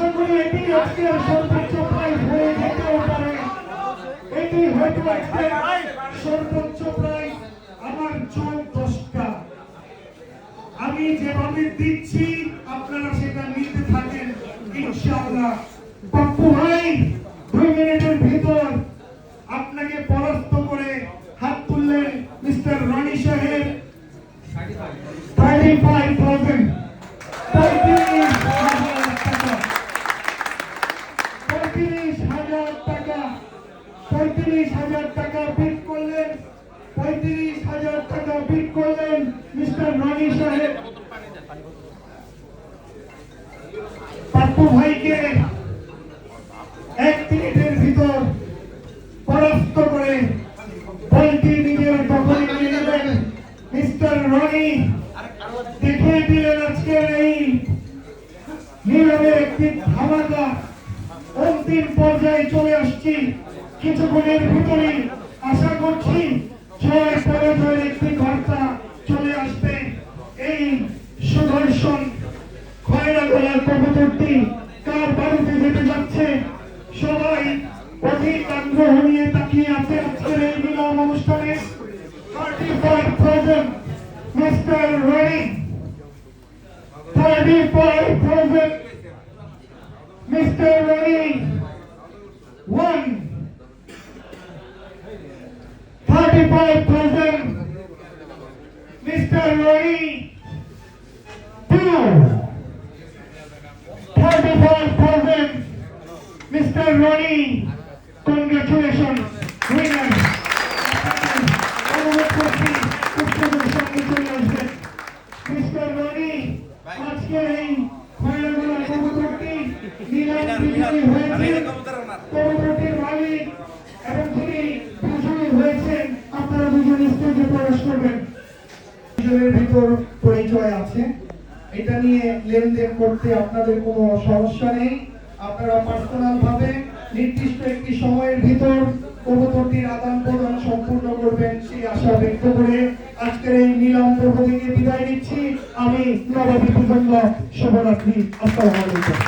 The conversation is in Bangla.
আশা করি এটি আজকের সর্বোচ্চ প্রাইজ হয়ে যেতেও পারে। এটি হয়তো আজকের সর্বোচ্চ প্রাইজ। আমার চোখ 10টা, আমি যেভাবে দিচ্ছি আপনারা সেটা নিতে থাকেন ইনশাআল্লাহ। পাপ্পু ভাই 2 মিনিটের ভিতর আপনাকে পরাস্ত করে হাত তুললেন মিস্টার রনি সাহেব। 35,000 35,000 টাকা বিট করলেন। 35,000 টাকা বিট করলেন মিস্টার রনি সাহেব। পাপ্পু ভাইকে 1 মিনিটের ভিতর পরাস্ত করে বলটি নিজের দখলে নিয়ে নেবেন মিস্টার রনি। দেখিয়ে দিলেন আজকের এই নিলামের একটি ধামাকা। অন্তিম পর্যায়ে চলে আসছি কিছুক্ষণের ভিতরেই। আশা করছি জয় পরাজয়ের একটি বার্তা চলে আসবে। এই সুদর্শন খয়রা গলার কবুতরটি কার বাড়িতে যেতে যাচ্ছে সবাই অধিক আগ্রহ নিয়ে তাকিয়ে আছে আজকের এই নিলাম অনুষ্ঠানে। 35,000 mister Roni, 35,000 mister Roni 1, 35,000 mister Roni 2, 35,000 mister Roni. Congratulation winner. অনুরোধ করছি উৎসবের সঙ্গে চলে আসবেন মিস্টার রনি। আজকে এই খয়রাগোলা কবুতরটি নিলাম বিজয়ী হয়েছে। কবুতরটির মালিক এবং যিনি বিজয়ী হয়েছেন আপনারা দুজন স্টেজে প্রবেশ করবেন। দুজনের ভিতর পরিচয় আছে, এটা নিয়ে লেনদেন করতে আপনাদের কোনো সমস্যা নেই। আপনারা পার্সোনাল ভাবে নির্দিষ্ট একটি সময়ের ভিতর কবুতরটির আদান প্রদান সম্পূর্ণ করবেন সেই আশা ব্যক্ত করে আজকের এই নিলাম পর্ব থেকে বিদায় নিচ্ছি। আমি নবাবী ভূখণ্ড শুভরাত্রি। আসসালামু আলাইকুম।